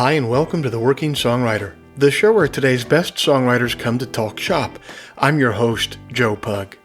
Hi, and welcome to The Working Songwriter, the show where today's best songwriters come to talk shop. I'm your host, Joe Pug.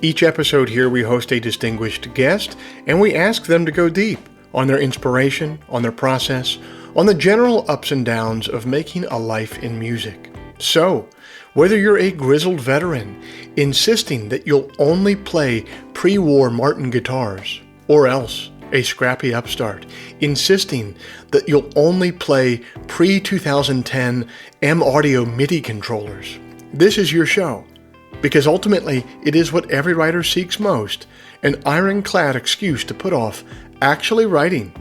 Each episode here we host a distinguished guest, and we ask them to go deep on their inspiration, on their process, on the general ups and downs of making a life in music. So, whether you're a grizzled veteran insisting that you'll only play pre-war Martin guitars, or else a scrappy upstart insisting that you'll only play pre-2010 M-Audio MIDI controllers, this is your show, because ultimately it is what every writer seeks most, an ironclad excuse to put off actually writing.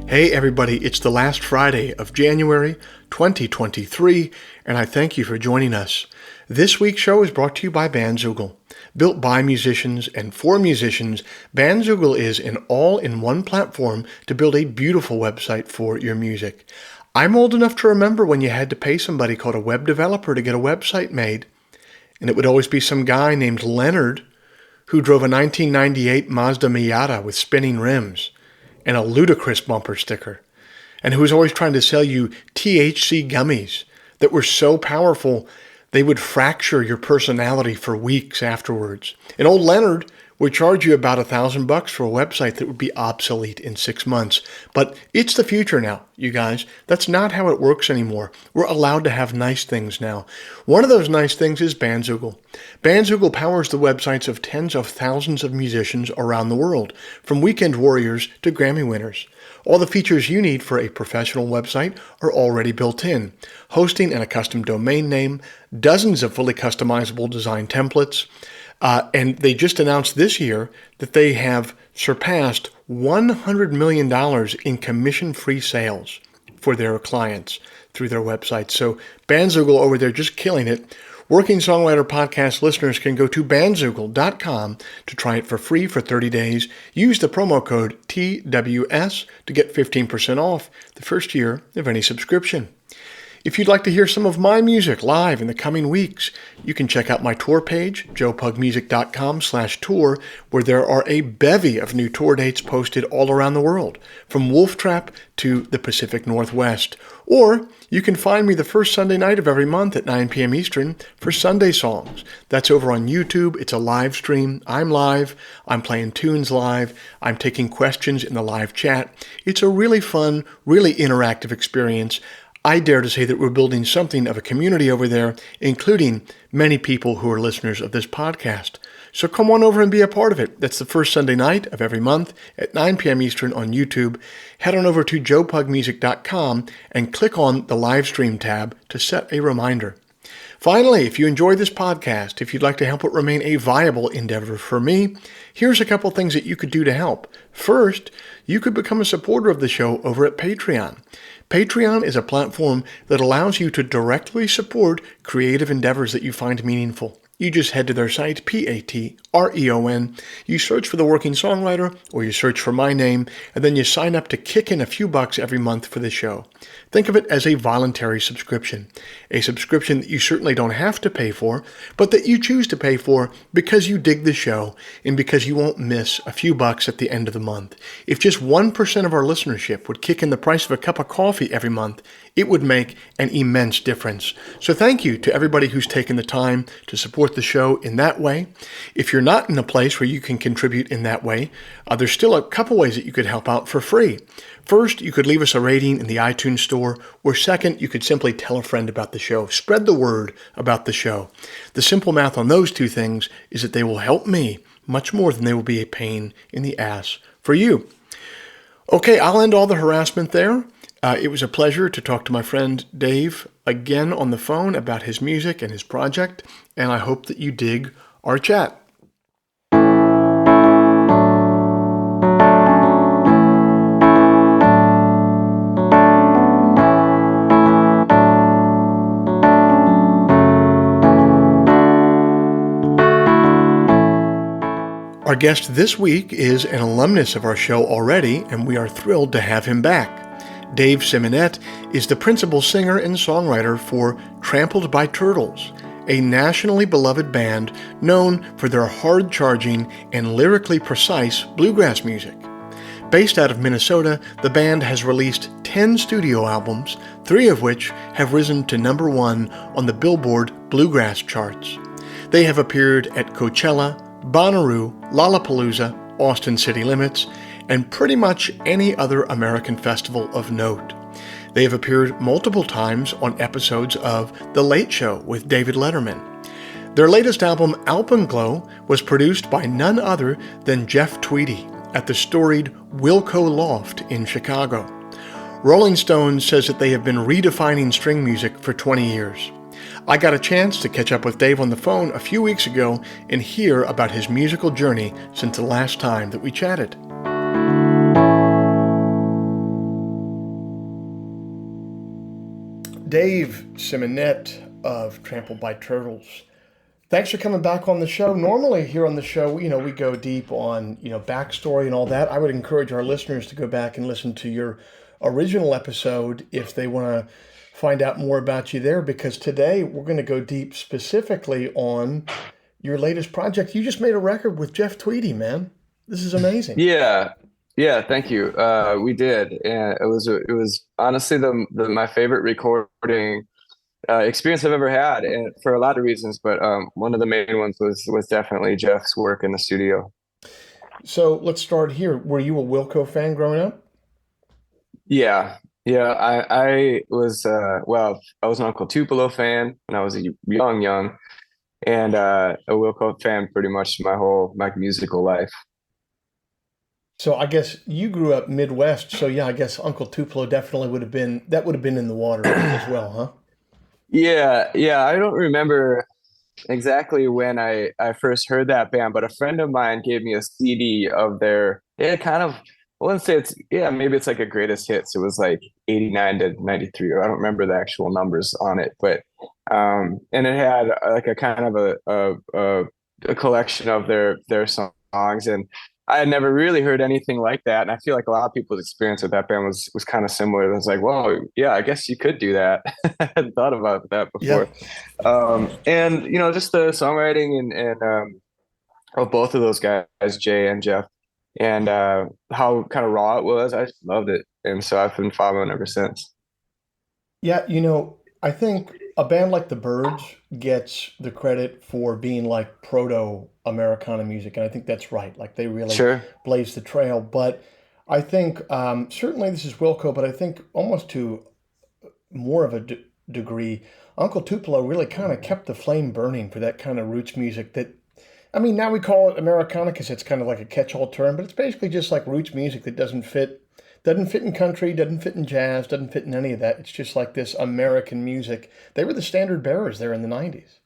Hey everybody, it's the last Friday of January 2023, and I thank you for joining us. This week's show is brought to you by Bandzoogle. Built by musicians and for musicians, Bandzoogle is an all-in-one platform to build a beautiful website for your music. I'm old enough to remember when you had to pay somebody called a web developer to get a website made, and it would always be some guy named Leonard who drove a 1998 Mazda Miata with spinning rims and a ludicrous bumper sticker, and who was always trying to sell you THC gummies that were so powerful they would fracture your personality for weeks afterwards. And old Leonard would charge you about $1,000 for a website that would be obsolete in 6 months. But it's the future now, you guys. That's not how it works anymore. We're allowed to have nice things now. One of those nice things is Bandzoogle. Bandzoogle powers the websites of tens of thousands of musicians around the world, from weekend warriors to Grammy winners. All the features you need for a professional website are already built in. Hosting and a custom domain name, dozens of fully customizable design templates, and they just announced this year that they have surpassed $100 million in commission-free sales for their clients through their website. So Bandzoogle over there just killing it. Working Songwriter Podcast listeners can go to bandzoogle.com to try it for free for 30 days. Use the promo code TWS to get 15% off the first year of any subscription. If you'd like to hear some of my music live in the coming weeks, you can check out my tour page, joepugmusic.com/tour, where there are a bevy of new tour dates posted all around the world, from Wolf Trap to the Pacific Northwest. Or you can find me the first Sunday night of every month at 9 p.m. Eastern for Sunday Songs. That's over on YouTube. It's a live stream. I'm live. I'm playing tunes live. I'm taking questions in the live chat. It's a really fun, really interactive experience. I dare to say that we're building something of a community over there, including many people who are listeners of this podcast. So come on over and be a part of it. That's the first Sunday night of every month at 9 p.m. Eastern on YouTube. Head on over to joepugmusic.com and click on the live stream tab to set a reminder. Finally, if you enjoy this podcast, if you'd like to help it remain a viable endeavor for me, here's a couple things that you could do to help. First, you could become a supporter of the show over at Patreon. Patreon is a platform that allows you to directly support creative endeavors that you find meaningful. You just head to their site, Patreon. You search for The Working Songwriter, or you search for my name, and then you sign up to kick in a few bucks every month for the show. Think of it as a voluntary subscription, a subscription that you certainly don't have to pay for, but that you choose to pay for because you dig the show and because you won't miss a few bucks at the end of the month. If just 1% of our listenership would kick in the price of a cup of coffee every month, it would make an immense difference. So thank you to everybody who's taken the time to support the show in that way. If you're not in a place where you can contribute in that way, there's still a couple ways that you could help out for free. First, you could leave us a rating in the iTunes store, or second, you could simply tell a friend about the show. Spread the word about the show. The simple math on those two things is that they will help me much more than they will be a pain in the ass for you. Okay, I'll end all the harassment there. It was a pleasure to talk to my friend Dave again on the phone about his music and his project, and I hope that you dig our chat. Our guest this week is an alumnus of our show already, and we are thrilled to have him back. Dave Simonett is the principal singer and songwriter for Trampled by Turtles, a nationally beloved band known for their hard-charging and lyrically precise bluegrass music. Based out of Minnesota, the band has released 10 studio albums, 3 of which have risen to number 1 on the Billboard Bluegrass charts. They have appeared at Coachella, Bonnaroo, Lollapalooza, Austin City Limits, and pretty much any other American festival of note. They have appeared multiple times on episodes of The Late Show with David Letterman. Their latest album, Alpenglow, was produced by none other than Jeff Tweedy at the storied Wilco Loft in Chicago. Rolling Stone says that they have been redefining string music for 20 years. I got a chance to catch up with Dave on the phone a few weeks ago and hear about his musical journey since the last time that we chatted. Dave Simonett of Trampled by Turtles, thanks for coming back on the show. Normally here on the show, we go deep on, backstory and all that. I would encourage our listeners to go back and listen to your original episode if they want to find out more about you there, because today we're going to go deep specifically on your latest project. You just made a record with Jeff Tweedy, man. This is amazing. Yeah, thank you. We did, and it was honestly my favorite recording experience I've ever had, and for a lot of reasons. But one of the main ones was definitely Jeff's work in the studio. So let's start here. Were you a Wilco fan growing up? Yeah, yeah. I was I was an Uncle Tupelo fan when I was a young, and a Wilco fan pretty much my musical life. So I guess you grew up Midwest. So yeah, I guess Uncle Tupelo definitely would have been in the water as well, huh? Yeah. I don't remember exactly when I first heard that band, but a friend of mine gave me a CD of their, I wouldn't say maybe it's like a greatest hits. It was like 89 to 93, or I don't remember the actual numbers on it, but and it had like a kind of a collection of their songs, and I had never really heard anything like that. And I feel like a lot of people's experience with that band was kind of similar. It was like, well, yeah, I guess you could do that. I hadn't thought about that before. And just the songwriting and of both of those guys, Jay and Jeff, and how kind of raw it was. I just loved it. And so I've been following ever since. Yeah, I think a band like the Byrds gets the credit for being like proto-Americana music, and I think that's right. Like they really Sure. blazed the trail. But I think certainly this is Wilco, but I think almost to more of a degree, Uncle Tupelo really kind of kept the flame burning for that kind of roots music that, I mean, now we call it Americana because it's kind of like a catch-all term, but it's basically just like roots music that doesn't fit in country, doesn't fit in jazz, doesn't fit in any of that. It's just like this American music. They were the standard bearers there in the 90s.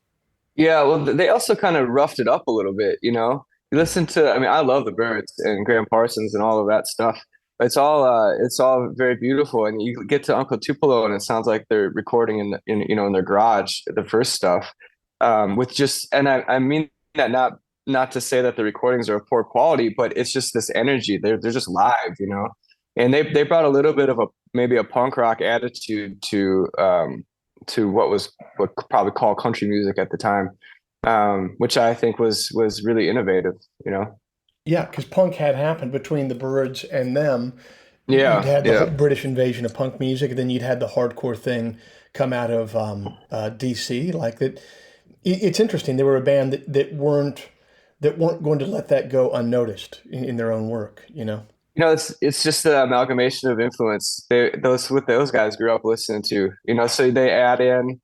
Yeah, well, they also kind of roughed it up a little bit, you know. You listen to, I mean, I love the Byrds and Graham Parsons and all of that stuff. It's all very beautiful, and you get to Uncle Tupelo, and it sounds like they're recording in their garage, the first stuff, with just, and I mean that not to say that the recordings are of poor quality, but it's just this energy. They're just live, you know, and they brought a little bit of maybe a punk rock attitude to what probably called country music at the time, which I think was really innovative, you know. Yeah, because punk had happened between the Byrds and them. You'd Yeah, had the yeah, whole British invasion of punk music, and then you'd had the hardcore thing come out of DC. Like that, it's interesting. They were a band that weren't going to let that go unnoticed in their own work. you know, it's just the amalgamation of influence. Those guys grew up listening to, you know, so they add in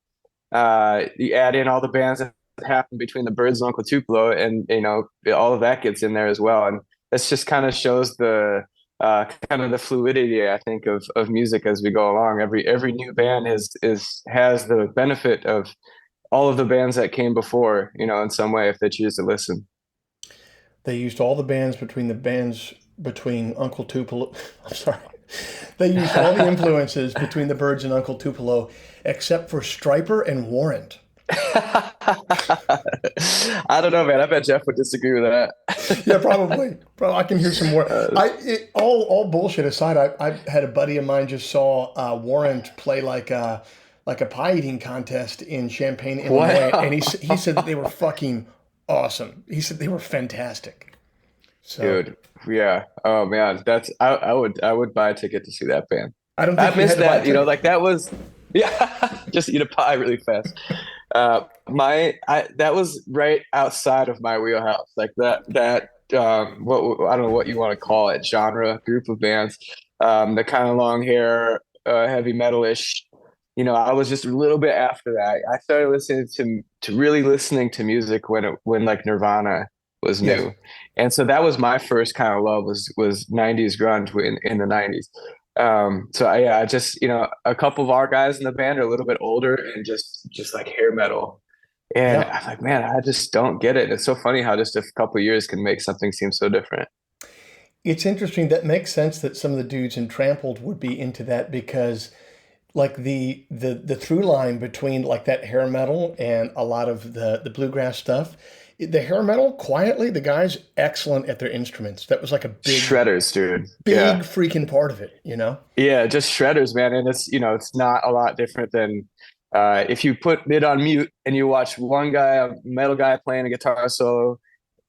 you add in all the bands that happen between the Byrds and Uncle Tupelo, and you know all of that gets in there as well, and this just kind of shows the kind of the fluidity, I think, of music as we go along. Every new band has the benefit of all of the bands that came before, you know, in some way if they choose to listen. They used all the bands between Uncle Tupelo. I'm sorry. They used all the influences between the Byrds and Uncle Tupelo, except for Stryper and Warrant. I don't know, man. I bet Jeff would disagree with that. Yeah, probably. Probably. I can hear some more. All bullshit aside, I had a buddy of mine just saw Warrant play like like a pie eating contest in Champaign, Illinois, and Wow. he said that they were fucking awesome. He said they were fantastic. So Dude, yeah. Oh man, I would buy a ticket to see that band. I don't I think you had missed to buy a that, ticket. like that was yeah, just eat a pie really fast. My I that was right outside of my wheelhouse. Like that what I don't know what you want to call it, genre group of bands. The kind of long hair, heavy metalish. I was just a little bit after that. I started listening to really listening to music when like Nirvana was Yes. new. And so that was my first kind of love was 90s grunge in the 90s. So I just, a couple of our guys in the band are a little bit older and just like hair metal. And Yeah. I'm like, man, I just don't get it. It's so funny how just a couple of years can make something seem so different. It's interesting. That makes sense that some of the dudes in Trampled would be into that because like the through line between like that hair metal and a lot of the bluegrass stuff, the hair metal quietly, the guys excellent at their instruments. That was like a Shredders, dude. big Yeah. freaking part of it, you know? Yeah, just shredders, man. And it's not a lot different than if you put it on mute and you watch one guy, a metal guy playing a guitar solo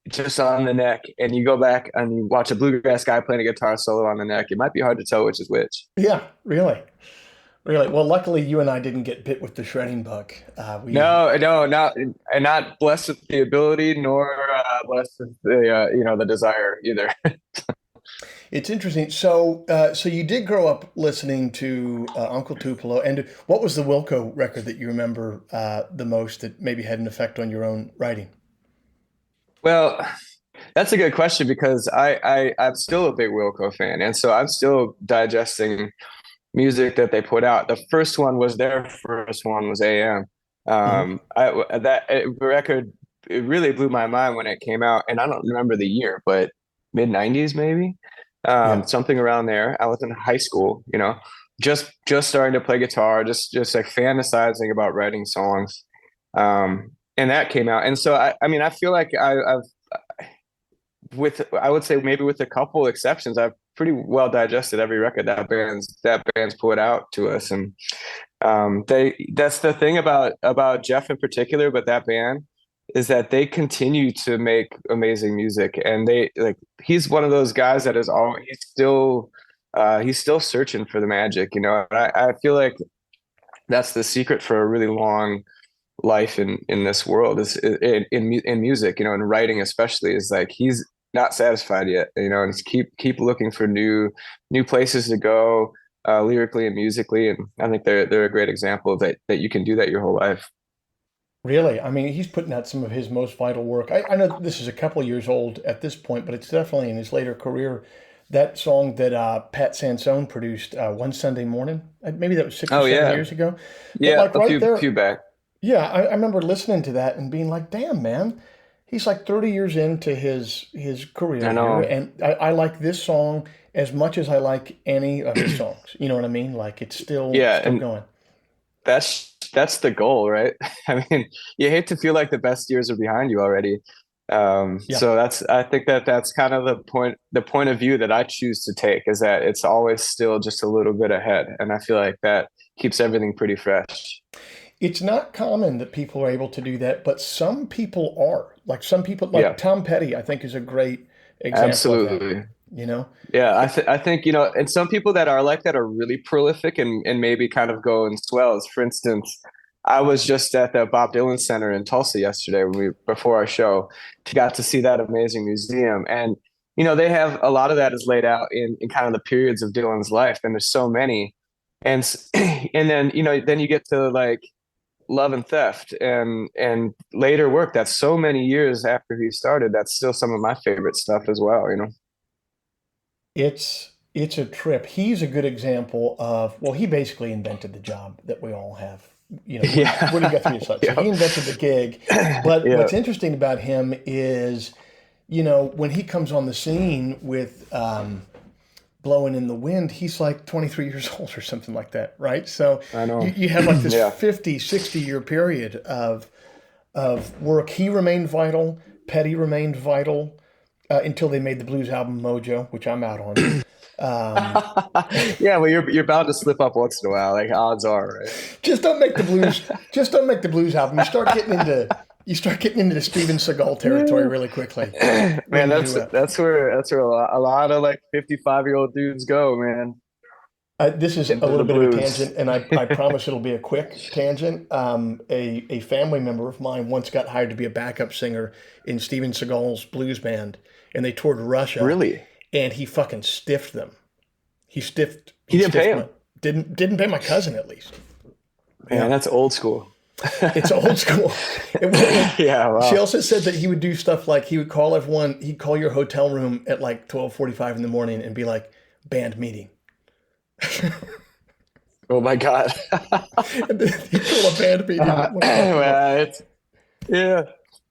just on the neck, and you go back and you watch a bluegrass guy playing a guitar solo on the neck. It might be hard to tell which is which. Yeah, really. Really. Well, luckily you and I didn't get bit with the shredding bug. We No, no, not blessed with the ability, nor blessed with the desire either. It's interesting. So you did grow up listening to Uncle Tupelo, and what was the Wilco record that you remember the most that maybe had an effect on your own writing? Well, that's a good question because I'm still a big Wilco fan, and so I'm still digesting music that they put out. The first one was their first one was AM. Hmm. Record it really blew my mind when it came out, and I don't remember the year, but mid '90s maybe, Yeah. something around there. I was in high school, just starting to play guitar, just like fantasizing about writing songs, and that came out. And so I mean, I feel like I've I would say maybe with a couple exceptions, I've pretty well digested every record that band's put out to us, and that's the thing about Jeff in particular, but that band is that they continue to make amazing music, and they like he's one of those guys that is all he's still searching for the magic, And I feel like that's the secret for a really long life in this world is in music, and writing especially is like he's not satisfied yet, and just keep looking for new places to go lyrically and musically, and I think they're a great example of that you can do that your whole life. Really? I mean, he's putting out some of his most vital work. I know this is a couple of years old at this point, but it's definitely in his later career. That song that Pat Sansone produced one Sunday morning, maybe that was six or Oh seven yeah, years ago. But yeah, like a right few there, few back. yeah, I remember listening to that and being like, damn, man, he's like 30 years into his career I here. know. And I like this song as much as I like any of his songs. You know what I mean? Like it's Yeah, still and going. that's the goal, right? I mean, you hate to feel like the best years are behind you already. Yeah. So I think that's kind of the point of view that I choose to take is that it's always still just a little bit ahead, and I feel like that keeps everything pretty fresh. It's not common that people are able to do that, but some people are. Like some people, like Yeah, Tom Petty, I think is a great example of that. absolutely. You know? Yeah, I think and some people that are like that are really prolific and maybe kind of go in swells. For instance, I was just at the Bob Dylan Center in Tulsa yesterday before our show, got to see that amazing museum, and they have a lot of that is laid out in kind of the periods of Dylan's life, and there's so many, and and then then you get to like Love and Theft and later work that's so many years after he started. That's still some of my favorite stuff as well. It's a trip. He's a good example of, well, he basically invented the job that we all have. You know, Woody Yeah. Guthrie such. So Yeah. he invented the gig. But Yeah. what's interesting about him is, when he comes on the scene with blowing in the wind, he's like 23 years old or something like that, right? So I you, know. you have like this Yeah. 50, 60-year period of work. He remained vital. Petty remained vital until they made the blues album Mojo, which I'm out on. Um, Yeah, well, you're bound to slip up once in a while. Like odds are, right? just don't make the blues. Just don't make the blues album. You start getting into the Steven Seagal territory really quickly Man, when you. that's where a lot of like 55-year-old dudes go, man, This is a into little the bit of a blues. tangent, and I promise it'll be a quick tangent. A family member of mine once got hired to be a backup singer in Steven Seagal's blues band, and they toured Russia, Really? and he fucking stiffed them. He stiffed He he didn't pay stiffed him. my didn't pay my cousin at least. Man, Yeah, that's old school. it's old school. Yeah, She wow. also said that he would do stuff like he would call everyone. He'd call your hotel room at like 12:45 in the morning and be like, "Band meeting." Oh my God. And then he'd call a band meeting at 1 o'clock in the morning. Well, yeah,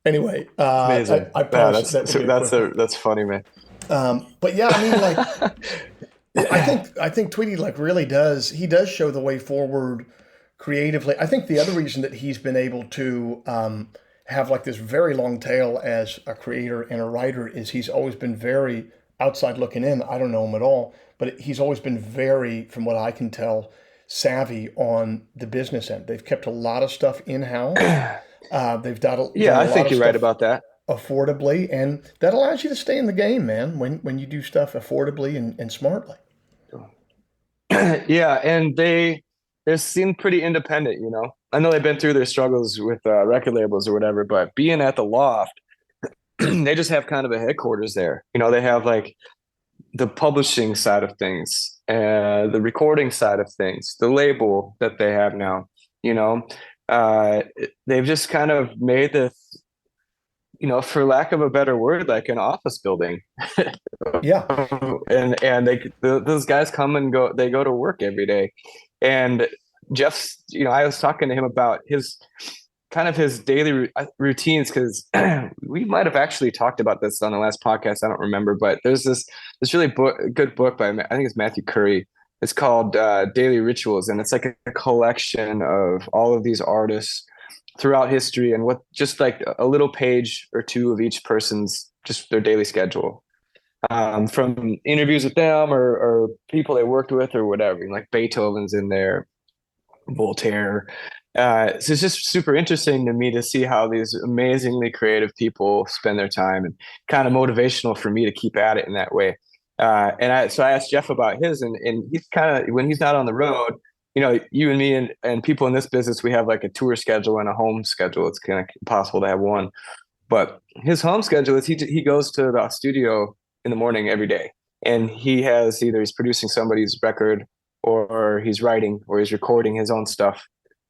Anyway, it's amazing. I Yeah, promise that will be a that's quick one. that's funny, man. But yeah, I mean, like, I think Tweety like really does. He does show the way forward creatively. I think the other reason that he's been able to have like this very long tail as a creator and a writer is he's always been very outside looking in. I don't know him at all, but he's always been very, from what I can tell, savvy on the business end. They've kept a lot of stuff in house. Done Yeah, a I lot think of you're right stuff about that. affordably, and that allows you to stay in the game, man. When you do stuff affordably and smartly. Yeah, and they seem pretty independent, you know. I know they've been through their struggles with record labels or whatever, but being at the Loft, they just have kind of a headquarters there. You know, they have like the publishing side of things, the recording side of things, the label that they have now. You know, uh, they've just kind of made this, for lack of a better word, like an office building. Yeah, And those guys come and go. They go to work every day. And Jeff's, I was talking to him about his kind of his daily routines because we might have actually talked about this on the last podcast. I don't remember, but there's this really good book by, I think it's Matthew Curry. It's called Daily Rituals, and it's like a collection of all of these artists throughout history and what just like a little page or two of each person's just their daily schedule, from interviews with them or people they worked with or whatever. Like Beethoven's in there, Voltaire. So it's just super interesting to me to see how these amazingly creative people spend their time, and kind of motivational for me to keep at it in that way. So I asked Jeff about his, and he's kind of, when he's not on the road, you and me and people in this business, we have like a tour schedule and a home schedule. It's kind of impossible to have one. But his home schedule is he goes to the studio in the morning every day, and he has either he's producing somebody's record, or he's writing, or he's recording his own stuff,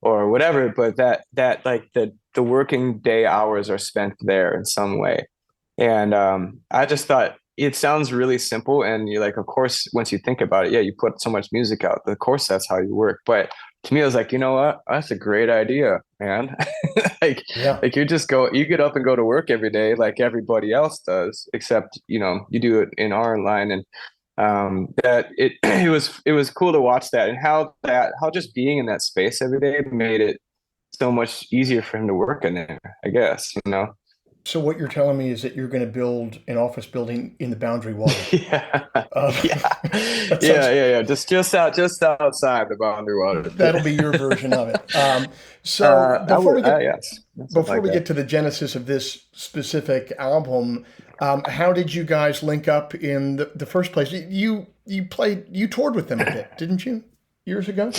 or whatever. But that like the working day hours are spent there in some way. And I just thought it sounds really simple, and you're like, of course, once you think about it, yeah, you put so much music out. Of course, that's how you work. But to me, I was like, you know what? That's a great idea, man. like yeah. like you get up and go to work every day like everybody else does, except you do it in our line. And that it was cool to watch that, and how just being in that space every day made it so much easier for him to work in there, I guess. So what you're telling me is that you're going to build an office building in the Boundary Waters. Yeah, Uh, yeah, that yeah, sounds. yeah, yeah. Just outside the boundary water. That'll be your version of it. So I would, yes, something before like we that. get to the genesis of this specific album, how did you guys link up in the first place? You toured with them a bit, didn't you, years ago?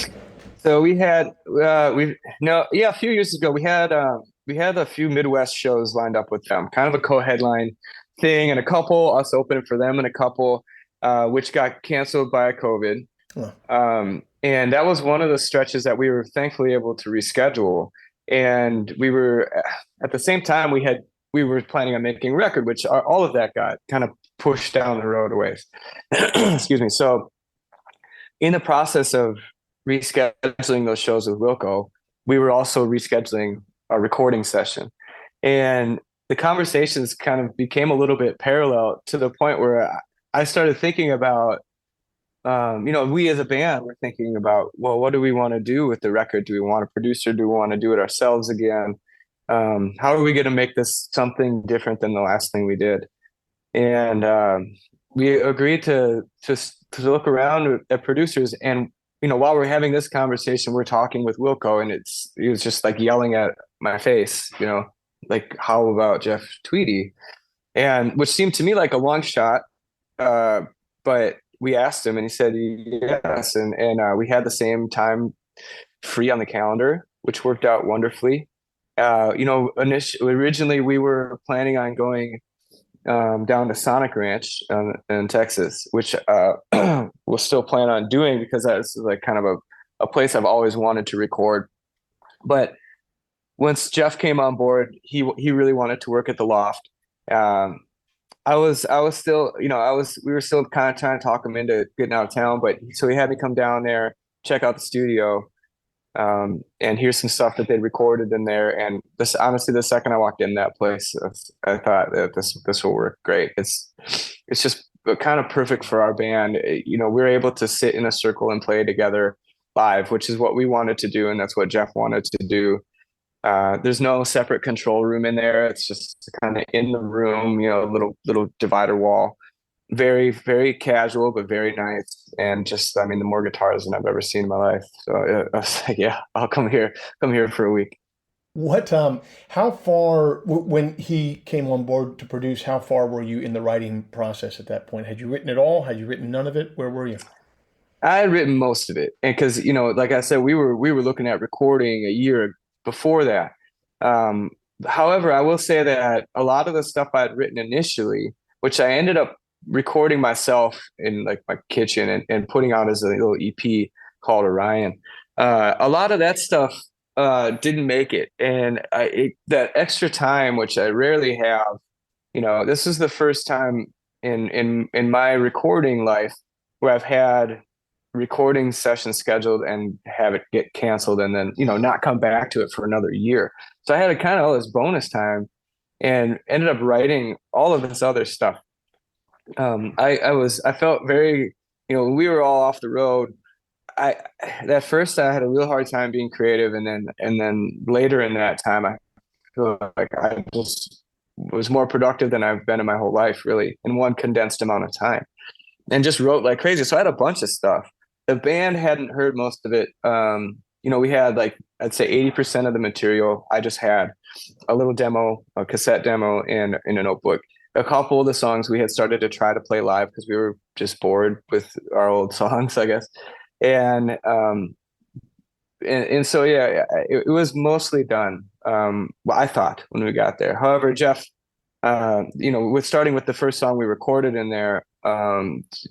So we had we no yeah a few years ago we had a few Midwest shows lined up with them, kind of a co-headline thing, and a couple us opening for them, and a couple which got canceled by COVID. Oh, And that was one of the stretches that we were thankfully able to reschedule. And we were at the same time we were planning on making a record, which all of that got kind of pushed down the road a ways. Excuse me. So in the process of rescheduling those shows with Wilco, we were also rescheduling a recording session. And the conversations kind of became a little bit parallel to the point where I started thinking about, we as a band were thinking about, well, what do we want to do with the record? Do we want a producer? Do we want to do it ourselves again? How are we going to make this something different than the last thing we did? And we agreed to look around at producers, and while we're having this conversation, we're talking with Wilco, and he was just like yelling at my face, like, how about Jeff Tweedy? And which seemed to me like a long shot, but we asked him, and he said yes, and we had the same time free on the calendar, which worked out wonderfully. Originally we were planning on going down to Sonic Ranch in Texas, which we'll still plan on doing because that's like kind of a place I've always wanted to record. But once Jeff came on board, he really wanted to work at the Loft. I was still, we were still kind of trying to talk him into getting out of town, but so he had me come down there, check out the studio, and here's some stuff that they recorded in there. And this, honestly, the second I walked in that place, I thought that this will work great. It's just kind of perfect for our band. We're able to sit in a circle and play together live, which is what we wanted to do, and that's what Jeff wanted to do. There's no separate control room in there. It's just kind of in the room, little divider wall. Very, very casual, but very nice. And just, the more guitars than I've ever seen in my life. So I was like, yeah, I'll come here for a week. What, how far, when he came on board to produce, how far were you in the writing process at that point? Had you written it all? Had you written none of it? Where were you? I had written most of it. And because, like I said, we were looking at recording a year before that. However, I will say that a lot of the stuff I had written initially, which I ended up recording myself in like my kitchen and putting out as a little EP called Orion. A lot of that stuff didn't make it. And that extra time, which I rarely have, this is the first time in my recording life where I've had recording sessions scheduled and have it get canceled and then, not come back to it for another year. So I had a kind of all this bonus time and ended up writing all of this other stuff. I felt very, when we were all off the road, at first I had a real hard time being creative. And then later in that time, I feel like I just was more productive than I've been in my whole life, really, in one condensed amount of time, and just wrote like crazy. So I had a bunch of stuff. The band hadn't heard most of it. We had like, I'd say 80% of the material. I just had a little demo, a cassette demo in a notebook. A couple of the songs we had started to try to play live because we were just bored with our old songs, I guess. And so, yeah, it was mostly done. I thought when we got there. However, Jeff, with starting with the first song we recorded in there,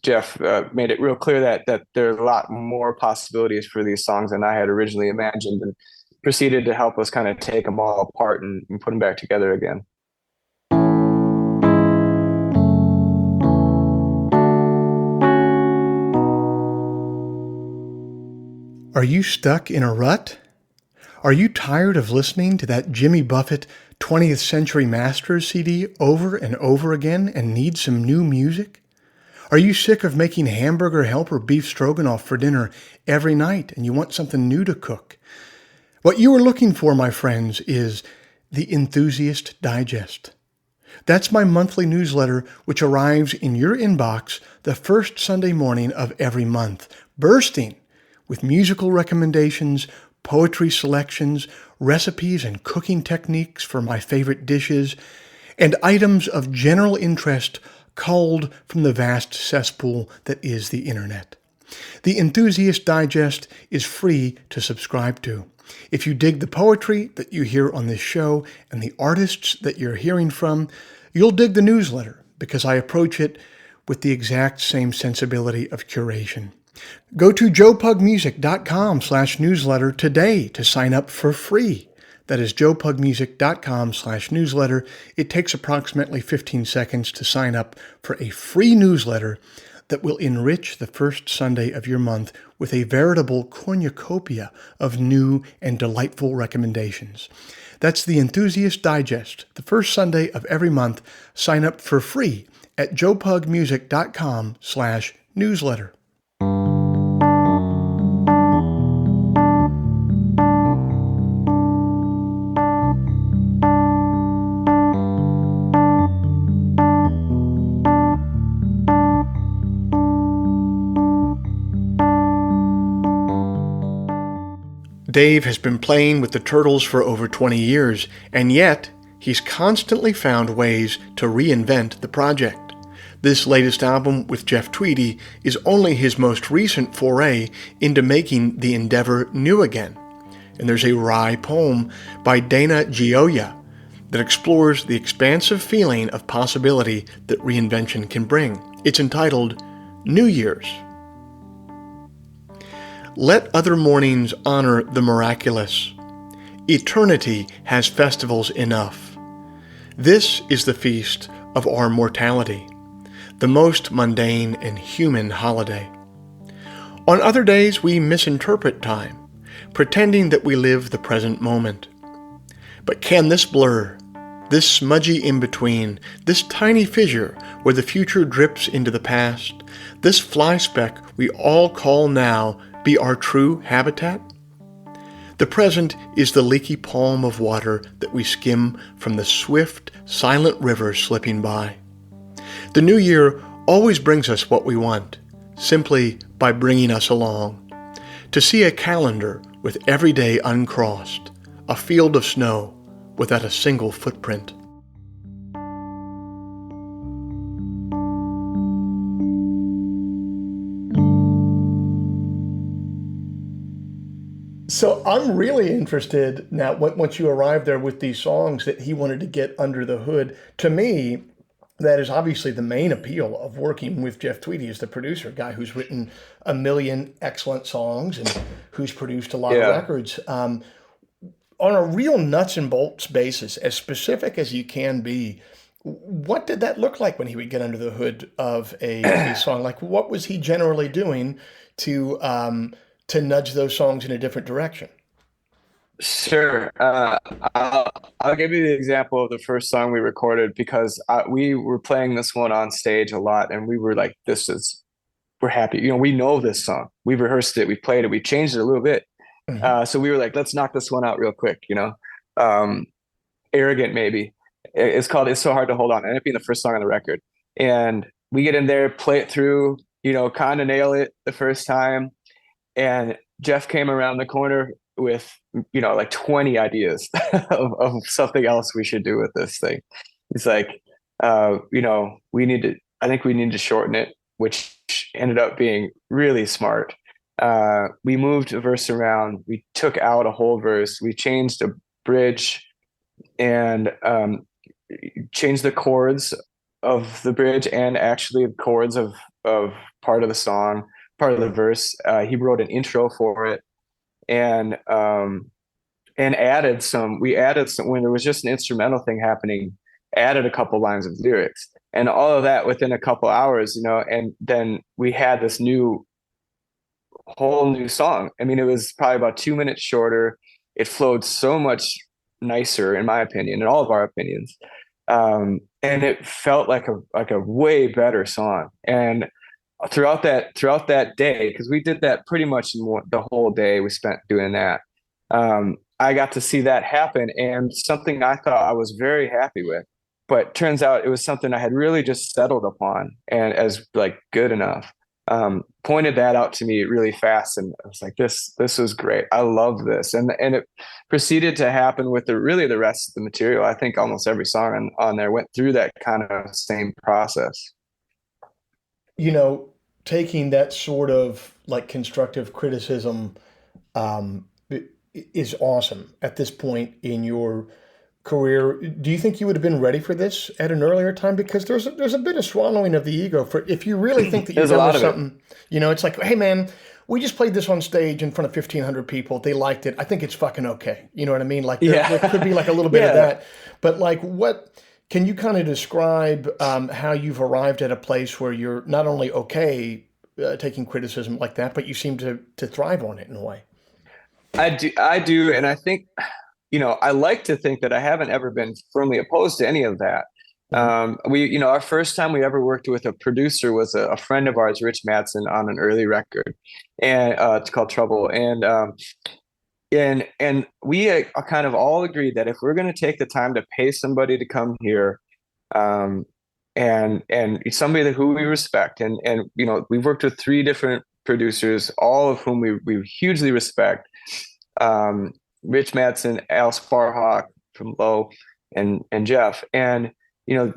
Jeff made it real clear that there are a lot more possibilities for these songs than I had originally imagined, and proceeded to help us kind of take them all apart and put them back together again. Are you stuck in a rut? Are you tired of listening to that Jimmy Buffett 20th Century Masters CD over and over again and need some new music? Are you sick of making hamburger helper beef stroganoff for dinner every night and you want something new to cook? What you are looking for, my friends, is the Enthusiast Digest. That's my monthly newsletter, which arrives in your inbox the first Sunday morning of every month, bursting with musical recommendations, poetry selections, recipes and cooking techniques for my favorite dishes, and items of general interest culled from the vast cesspool that is the internet. The Enthusiast Digest is free to subscribe to. If you dig the poetry that you hear on this show and the artists that you're hearing from, you'll dig the newsletter because I approach it with the exact same sensibility of curation. Go to joepugmusic.com/newsletter today to sign up for free. That is joepugmusic.com/newsletter. It takes approximately 15 seconds to sign up for a free newsletter that will enrich the first Sunday of your month with a veritable cornucopia of new and delightful recommendations. That's the Enthusiast Digest, the first Sunday of every month. Sign up for free at joepugmusic.com/newsletter. Dave has been playing with the Turtles for over 20 years, and yet he's constantly found ways to reinvent the project. This latest album with Jeff Tweedy is only his most recent foray into making the endeavor new again. And there's a wry poem by Dana Gioia that explores the expansive feeling of possibility that reinvention can bring. It's entitled New Year's. Let other mornings honor the miraculous. Eternity has festivals enough. This is the feast of our mortality, the most mundane and human holiday. On other days, we misinterpret time, pretending that we live the present moment. But can this blur, this smudgy in-between, this tiny fissure where the future drips into the past, this fly speck we all call now, be our true habitat? The present is the leaky palm of water that we skim from the swift, silent river slipping by. The new year always brings us what we want, simply by bringing us along. To see a calendar with every day uncrossed, a field of snow without a single footprint. So I'm really interested now, once you arrived there with these songs that he wanted to get under the hood. To me, that is obviously the main appeal of working with Jeff Tweedy as the producer, a guy who's written a million excellent songs and who's produced a lot of records. On a real nuts and bolts basis, as specific as you can be, what did that look like when he would get under the hood of a song? Like, what was he generally doing to nudge those songs in a different direction? Sure. I'll give you the example of the first song we recorded because we were playing this one on stage a lot, and we were like, we're happy. You know, we know this song. We rehearsed it. We played it. We changed it a little bit. So we were like, let's knock this one out real quick, you know. Arrogant, maybe. It's called It's So Hard to Hold On. Ended up being the first song on the record. And we get in there, play it through, you know, kind of nail it the first time. And Jeff came around the corner with, you know, like 20 ideas of something else we should do with this thing. He's like, you know, I think we need to shorten it, which ended up being really smart. We moved a verse around. We took out a whole verse. We changed a bridge and changed the chords of the bridge and actually the chords of part of the song, part of the verse. He wrote an intro for it and added some, when there was just an instrumental thing happening, added a couple lines of lyrics and all of that within a couple hours, you know, and then we had this whole new song. I mean, it was probably about 2 minutes shorter. It flowed so much nicer, in my opinion, in all of our opinions. And it felt like a way better song. And throughout that day, because we did that pretty much the whole day we spent doing that, I got to see that happen, and something I thought I was very happy with. But turns out it was something I had really just settled upon and as like good enough. Pointed that out to me really fast, and I was like, this was great. I love this. And it proceeded to happen with the rest of the material. I think almost every song on there went through that kind of same process. You know, taking that sort of like constructive criticism is awesome at this point in your career. Do you think you would have been ready for this at an earlier time? Because there's a bit of swallowing of the ego for if you really think that you've done something. You know, it's like, hey man, we just played this on stage in front of 1,500 people. They liked it. I think it's fucking okay. You know what I mean? Like there could be like a little bit of that. But like, what can you kind of describe how you've arrived at a place where you're not only okay taking criticism like that, but you seem to thrive on it in a way? I do, and I think, you know, I like to think that I haven't ever been firmly opposed to any of that. Our first time we ever worked with a producer was a friend of ours, Rich Madsen, on an early record, and it's called Trouble. And we kind of all agreed that if we're going to take the time to pay somebody to come here, and somebody who we respect, and you know, we've worked with 3 different producers, all of whom we hugely respect. um, Rich Madsen, Al Sparhawk from Low, and Jeff. And you know,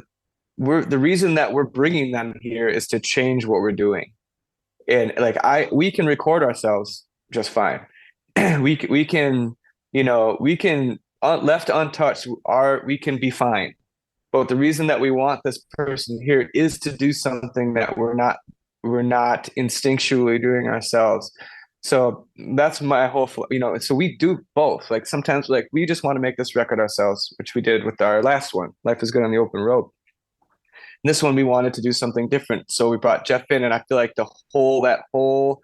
we're the reason that we're bringing them here is to change what we're doing. And like we can record ourselves just fine. We can, we can left untouched, we can be fine. But the reason that we want this person here is to do something that we're not instinctually doing ourselves. So that's my whole, so we do both. Like sometimes like we just want to make this record ourselves, which we did with our last one, Life is Good on the Open Road. And this one we wanted to do something different. So we brought Jeff in, and I feel like that whole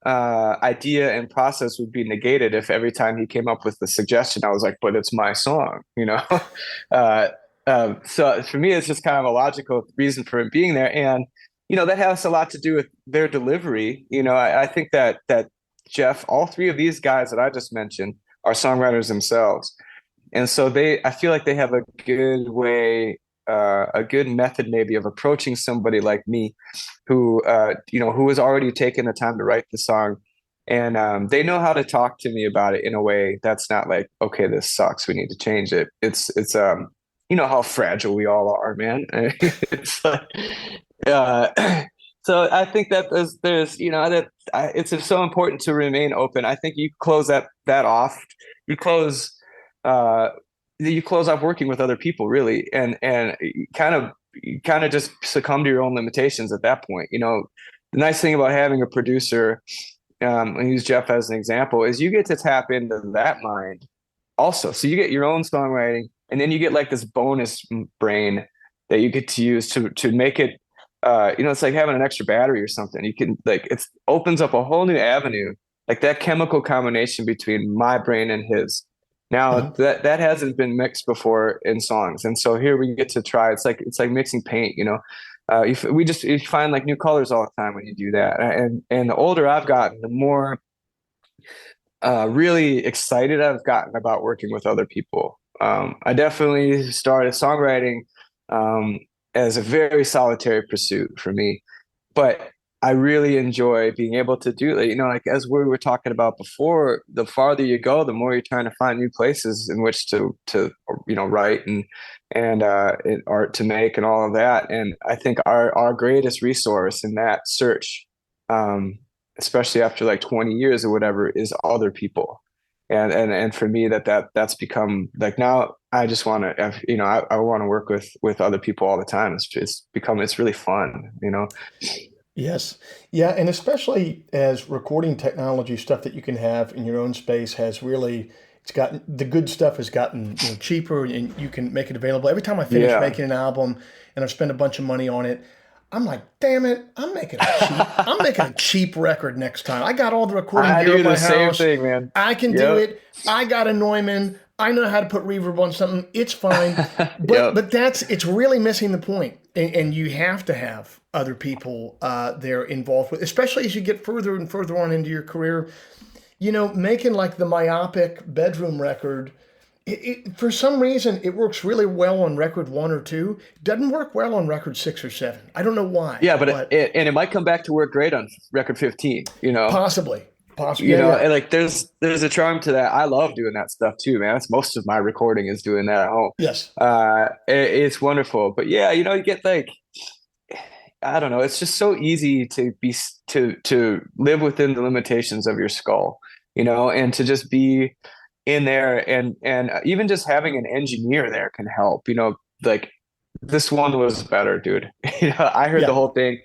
idea and process would be negated if every time he came up with the suggestion, I was like, but it's my song, uh, so for me, it's just kind of a logical reason for it being there. And, that has a lot to do with their delivery. I think that Jeff, all three of these guys that I just mentioned are songwriters themselves. And so I feel like they have a good way, a good method maybe of approaching somebody like me who has already taken the time to write the song. And they know how to talk to me about it in a way that's not like, okay, this sucks, we need to change it. It's how fragile we all are, man. It's like, so I think that it's so important to remain open. I think you close that off. You close off working with other people, really, and you kind of just succumb to your own limitations at that point. The nice thing about having a producer, and use Jeff as an example, is you get to tap into that mind also. So you get your own songwriting, and then you get like this bonus brain that you get to use to make it. It's like having an extra battery or something. You can it opens up a whole new avenue, like that chemical combination between my brain and his. Now that hasn't been mixed before in songs, and so here we get to try. It's like mixing paint, you find like new colors all the time when you do that. And the older I've gotten, the more really excited I've gotten about working with other people. I definitely started songwriting as a very solitary pursuit for me, but I really enjoy being able to do that. Like as we were talking about before, the farther you go, the more you're trying to find new places in which to write and art to make and all of that. And I think our greatest resource in that search, especially after like 20 years or whatever, is other people. And for me, that's become like, now I just want to, I want to work with other people all the time. It's really fun. Yes. Yeah. And especially as recording technology stuff that you can have in your own space it's gotten, the good stuff has gotten cheaper, and you can make it available. Every time I finish making an album and I spend a bunch of money on it, I'm like, damn it, I'm making a cheap record next time. I got all the recording gear in my house. Same thing, man. I can do it. I got a Neumann. I know how to put reverb on something. It's fine. But it's really missing the point. And you have to have other people there involved with, especially as you get further and further on into your career. Making like the myopic bedroom record, for some reason, it works really well on record 1 or 2. It doesn't work well on record 6 or 7. I don't know why. Yeah, but it might come back to work great on record 15. Possibly. And like there's a charm to that. I love doing that stuff too, man. That's most of my recording is doing that at home. Yes. It's wonderful. But yeah, you get like, I don't know. It's just so easy to live within the limitations of your skull, and to just be in there, and even just having an engineer there can help. Like this one was better, dude. I heard the whole thing.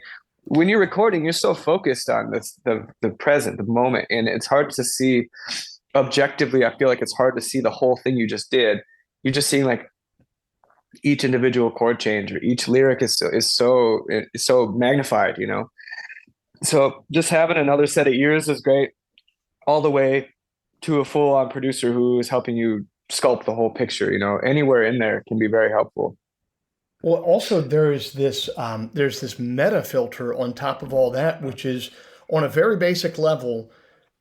When you're recording, you're so focused on the present, the moment, and it's hard to see objectively. I feel like it's hard to see the whole thing you just did. You're just seeing like each individual chord change, or each lyric is so magnified, So just having another set of ears is great, all the way to a full-on producer who is helping you sculpt the whole picture. Anywhere in there can be very helpful. Well, also there's this meta filter on top of all that, which is on a very basic level.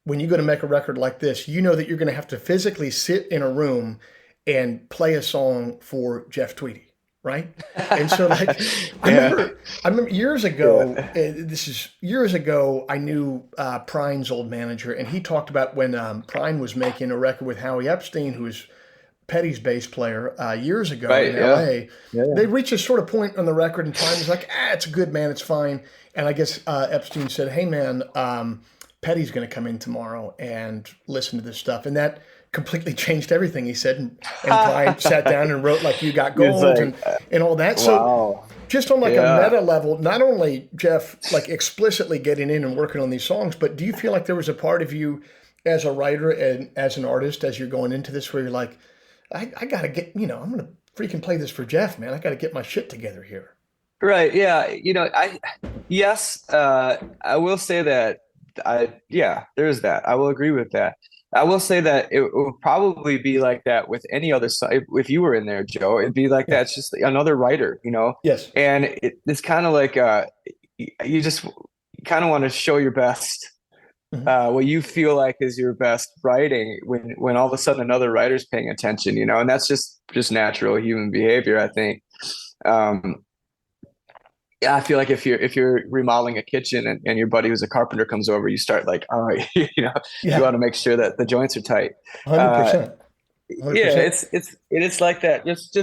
When you go to make a record like this, you know that you're going to have to physically sit in a room and play a song for Jeff Tweedy. right? And so like Yeah. I remember years ago, Yeah. this is years ago, I knew Prine's old manager, and he talked about when Prine was making a record with Howie Epstein, who was Petty's bass player, years ago in Right. Yeah. LA. Yeah. They reached a sort of point on the record, and Prine was like, it's good, man, it's fine. And I guess Epstein said, hey, man, Petty's going to come in tomorrow and listen to this stuff. And that completely changed everything, he said. And Prine sat down and wrote like You Got It's Gold like, and all that. So wow. just on like a Yeah. meta level, not only Jeff like explicitly getting in and working on these songs, but do you feel like there was a part of you as a writer and as an artist as you're going into this where you're like, I gotta get, I'm gonna freaking play this for Jeff, man. I gotta get my shit together here. Right. Yeah. Yes, I will say that yeah, there's that. I will agree with that. I will say that it would probably be like that with any other song. If you were in there, Joe, it'd be like Yeah. that. It's just another writer. Yes. And it's kind of like, you just kind of want to show your best, Hmm. what you feel like is your best writing when all of a sudden another writer's paying attention. And that's just natural human behavior, I think. Um, yeah, I feel like if you're remodeling a kitchen and your buddy who's a carpenter comes over, you start like, all right, you Yeah. want to make sure that the joints are tight. Hundred Uh, percent. Hundred yeah, percent. it's like that. Just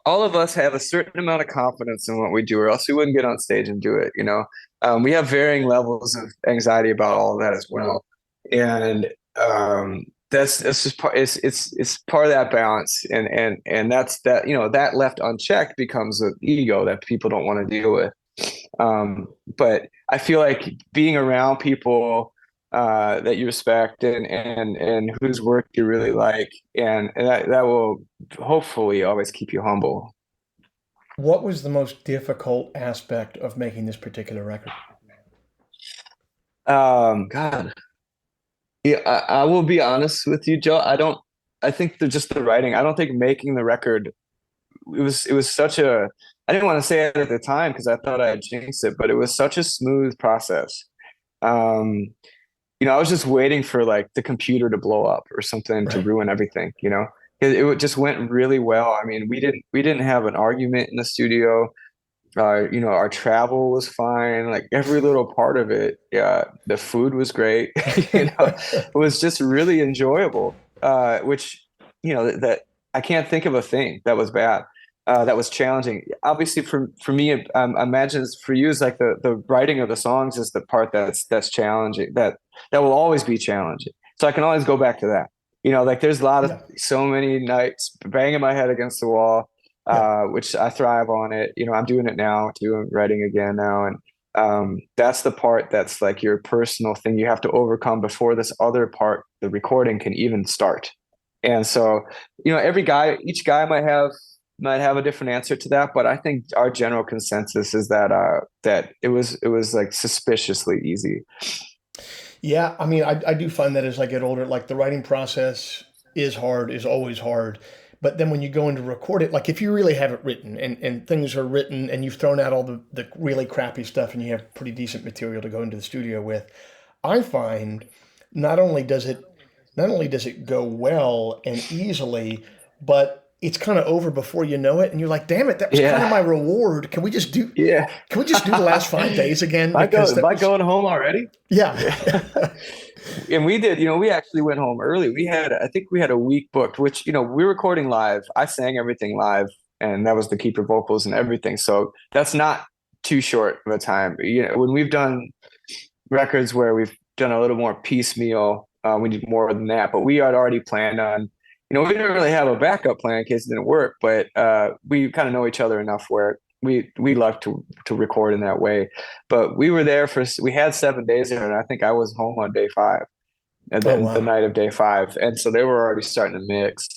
all of us have a certain amount of confidence in what we do, or else we wouldn't get on stage and do it. We have varying levels of anxiety about all of that as well, and that's just part. It's part of that balance, and that's that left unchecked becomes an ego that people don't want to deal with. But I feel like being around people that you respect and whose work you really like, and that will hopefully always keep you humble. What was the most difficult aspect of making this particular record? God, yeah, I will be honest with you, Joe. I think just the writing. I don't think making the record. It was such a. I didn't want to say it at the time because I thought I'd jinx it, but it was such a smooth process. Um, I was just waiting for like the computer to blow up or something to Right. ruin everything. Just went really well. I mean, we didn't have an argument in the studio. Our travel was fine. Like every little part of it. Yeah, the food was great. It was just really enjoyable. Which that I can't think of a thing that was bad. That was challenging. Obviously, for me, I imagine for you, is like the writing of the songs is the part that's challenging. That will always be challenging. So I can always go back to that. Like there's Yeah. so many nights banging my head against the wall, Yeah. which I thrive on it. I'm doing it now too. I'm writing again now, and that's the part that's like your personal thing you have to overcome before this other part, the recording, can even start. And so, each guy might have a different answer to that, but I think our general consensus is that it was like suspiciously easy. Yeah, I mean, I do find that as I get older, like the writing process is hard, is always hard. But then when you go in to record it, like if you really have it written and things are written and you've thrown out all the really crappy stuff and you have pretty decent material to go into the studio with, I find not only does it not only does it go well and easily, but it's kind of over before you know it, and you're like, "Damn it, that was kind of my Yeah, reward. Can we just do? yeah. Can we just do the last 5 days again? Because Am that I was, going home already? yeah, Yeah. And we did, we actually went home early. I think we had a week booked, which, we're recording live. I sang everything live, and that was the keeper vocals and everything. So that's not too short of a time. When we've done records where we've done a little more piecemeal, we need more than that. But we had already planned on, we didn't really have a backup plan in case it didn't work, but we kind of know each other enough where we love to record in that way. But we were there we had 7 days there, and I think I was home on day 5, and oh then the wow, night of day 5, and so they were already starting to mix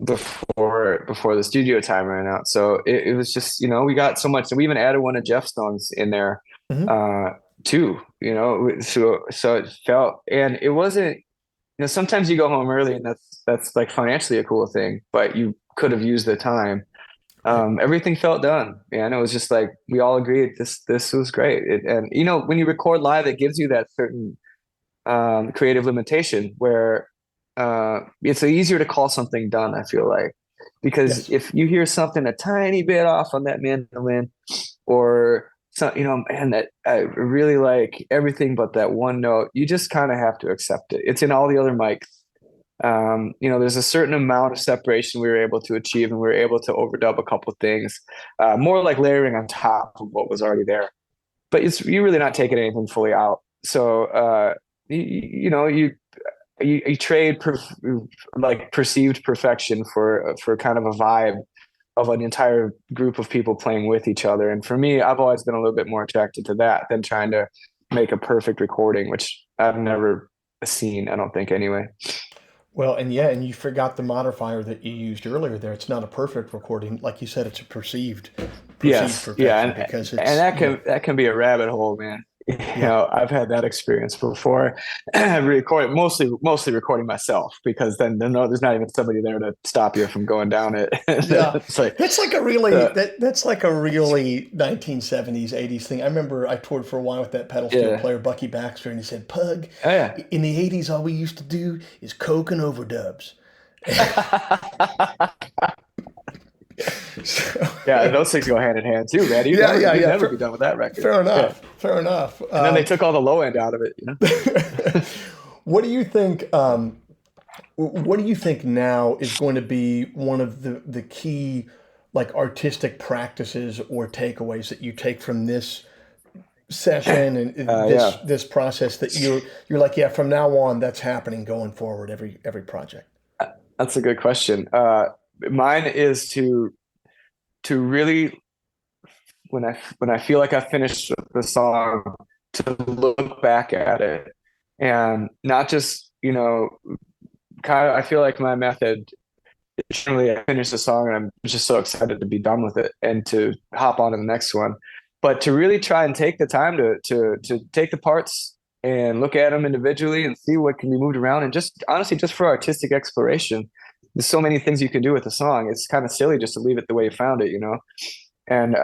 before the studio time ran out. So it was just, we got so much, and we even added one of Jeff's songs in there hmm uh too. So it felt, and it wasn't, sometimes you go home early, and that's like financially a cool thing, but you could have used the time. right, Everything felt done, and it was just like we all agreed this was great. And when you record live, it gives you that certain creative limitation where it's easier to call something done, I feel like. because Yes. if you hear something a tiny bit off on that mandolin, or so, man, that I really like everything but that one note, you just kind of have to accept it. It's in all the other mics. There's a certain amount of separation we were able to achieve, and we were able to overdub a couple things, more like layering on top of what was already there. But you're really not taking anything fully out. So you trade like perceived perfection for kind of a vibe of an entire group of people playing with each other. And for me, I've always been a little bit more attracted to that than trying to make a perfect recording, which I've never seen, I don't think, anyway. Well, and you forgot the modifier that you used earlier there. It's not a perfect recording. Like you said, it's a perceived Yes, yeah, perfection because and it's, that can be a rabbit hole, man. yeah. I've had that experience before. Recording mostly recording myself, because then there's not even somebody there to stop you from going down it. Yeah, It's like, uh, that's like a really 1970s 80s thing. I remember I toured for a while with that pedal steel yeah, player Bucky Baxter, and he said, "Pug, oh yeah. in the 80s all we used to do is coke and overdubs." So, Yeah, those things go hand in hand too, man. yeah, yeah, You'd yeah. never be done with that record. Fair Yeah, enough. Fair enough. and then they took all the low end out of it. What do you think? What do you think now is going to be one of the key, like, artistic practices or takeaways that you take from this session and Yeah, this process that you're like, yeah, from now on that's happening going forward every project. that's a good question. Mine is to really, when I feel like I finished the song, to look back at it, and not just, kind of, I feel like my method is generally I finish the song and I'm just so excited to be done with it and to hop on to the next one. But to really try and take the time to take the parts and look at them individually and see what can be moved around, and just honestly, just for artistic exploration. There's so many things you can do with a song. It's kind of silly just to leave it the way you found it. And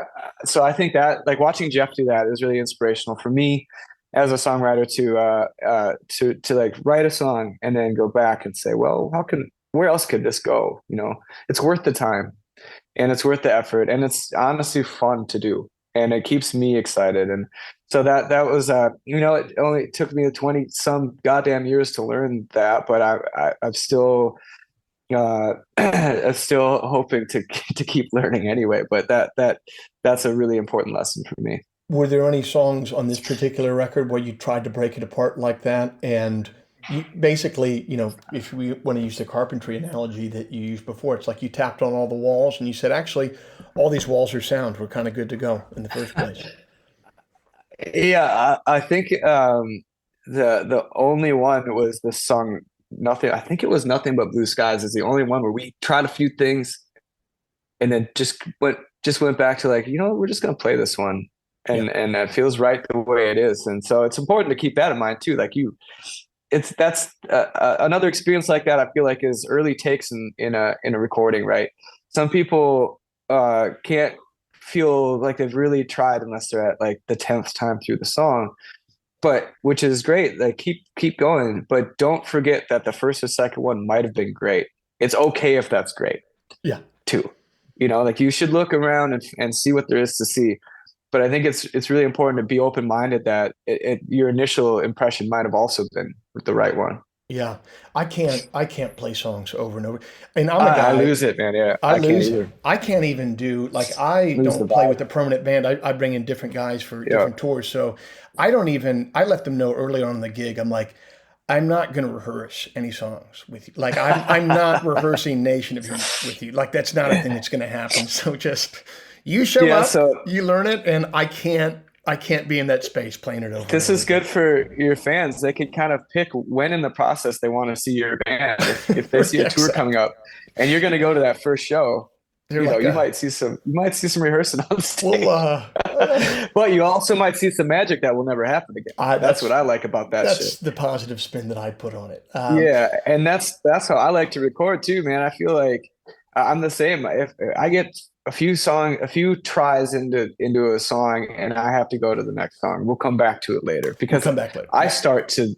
so I think that, like, watching Jeff do that is really inspirational for me as a songwriter, to like write a song and then go back and say, well, where else could this go? It's worth the time, and it's worth the effort, and it's honestly fun to do, and it keeps me excited. And so that was, it only took me 20 some goddamn years to learn that, but I'm still I'm still hoping to keep learning anyway. But that's a really important lesson for me. Were there any songs on this particular record where you tried to break it apart like that? And you basically, if we want to use the carpentry analogy that you used before, it's like you tapped on all the walls and you said, actually, all these walls are sound. We're kind of good to go in the first place. Yeah, I think the only one was the song Nothing. I think it was Nothing But Blue Skies is the only one where we tried a few things and then just went back to, like, we're just gonna play this one, Yeah. and that feels right the way it is. And so it's important to keep that in mind too. Like, that's another experience like that. I feel like is early takes in a recording, right? Some people can't feel like they've really tried unless they're at, like, the 10th time through the song, but which is great. Like, keep going, but don't forget that the first or second one might have been great. It's okay if that's great Yeah. too. Like, you should look around and see what there is to see. But I think it's really important to be open-minded that your initial impression might have also been the right one. Yeah. I can't play songs over and over. And I'm a I guy, lose it, man. Yeah, I I can't lose it. either. I can't even do, like, I Lose the don't play with vibe. a permanent band. I bring in different guys for Yeah. different tours. So I let them know early on in the gig. I'm like, I'm not going to rehearse any songs with you. Like, I'm not rehearsing Nation of Heat with you. Like, that's not a thing that's going to happen. So just, you show Yeah. up, So you learn it, and I can't be in that space playing it over and this over is again. good for your fans. They can kind of pick when in the process they want to see your band. If they see a Yeah, tour coming exactly. up and you're going to go to that first show, They're like, you might see some rehearsing on well, stage. But you also might see some magic that will never happen again. That's what that's I like about that that's shit. the positive spin that I put on it. Yeah, and that's how I like to record too, man. I feel like I'm the same. If I get a few tries into a song, and I have to go to the next song, we'll come back to it later, We'll because come back later. I Yeah. start to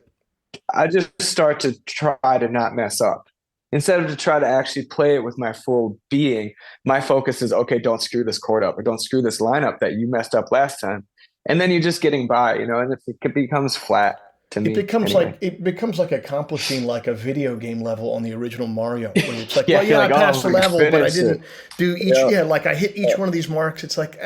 I just start to try to not mess up. instead of to try to actually play it with my full being, my focus is, okay, don't screw this chord up or don't screw this line up that you messed up last time. And then you're just getting by, and it becomes flat to It me becomes anyway. like accomplishing like a video game level on the original Mario, where it's like, Yeah, well, you're yeah, I like, passed the we level, but I finished it. didn't do each. Yeah. Yeah, like I hit each one of these marks. It's like,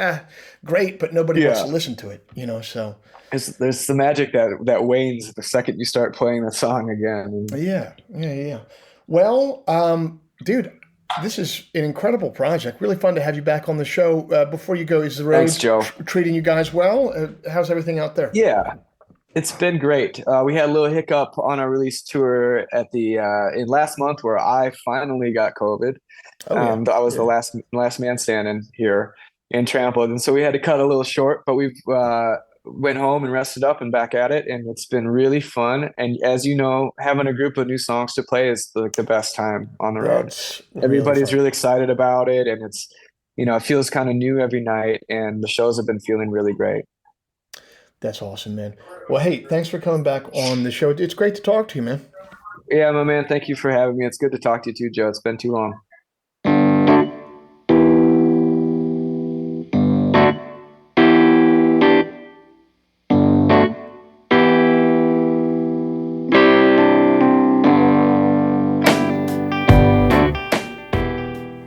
great, but nobody wants to Yeah. listen to it, So There's the magic that wanes the second you start playing the song again. yeah. Well, dude, this is an incredible project. Really fun to have you back on the show. Before you go, is the road Thanks, Joe. treating you guys well? How's everything out there? Yeah, it's been great. We had a little hiccup on our release tour at the in last month where I finally got COVID. Oh yeah, I was the yeah. last man standing here in Trampled, and so we had to cut a little short. But we've went home and rested up and back at it, and it's been really fun. And as you know, having a group of new songs to play is like the best time on the road. That's really Everybody's fun. really excited about it, and it's it feels kind of new every night, and the shows have been feeling really great. That's awesome, man. Well, hey, thanks for coming back on the show. It's great to talk to you, man. Yeah, my man, thank you for having me. It's good to talk to you too, Joe. It's been too long.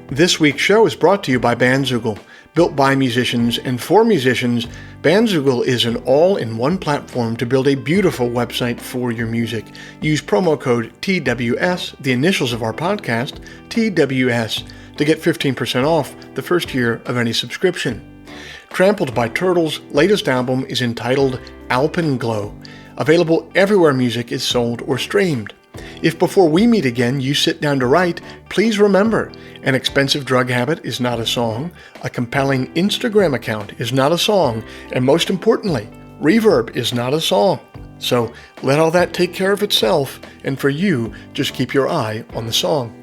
This week's show is brought to you by Bandzoogle. Built by musicians and for musicians, Bandzoogle is an all-in-one platform to build a beautiful website for your music. Use promo code TWS, the initials of our podcast, TWS, to get 15% off the first year of any subscription. Trampled by Turtles' latest album is entitled Alpenglow, available everywhere music is sold or streamed. If before we meet again you sit down to write, please remember, an expensive drug habit is not a song, a compelling Instagram account is not a song, and most importantly, reverb is not a song. So let all that take care of itself, and for you, just keep your eye on the song.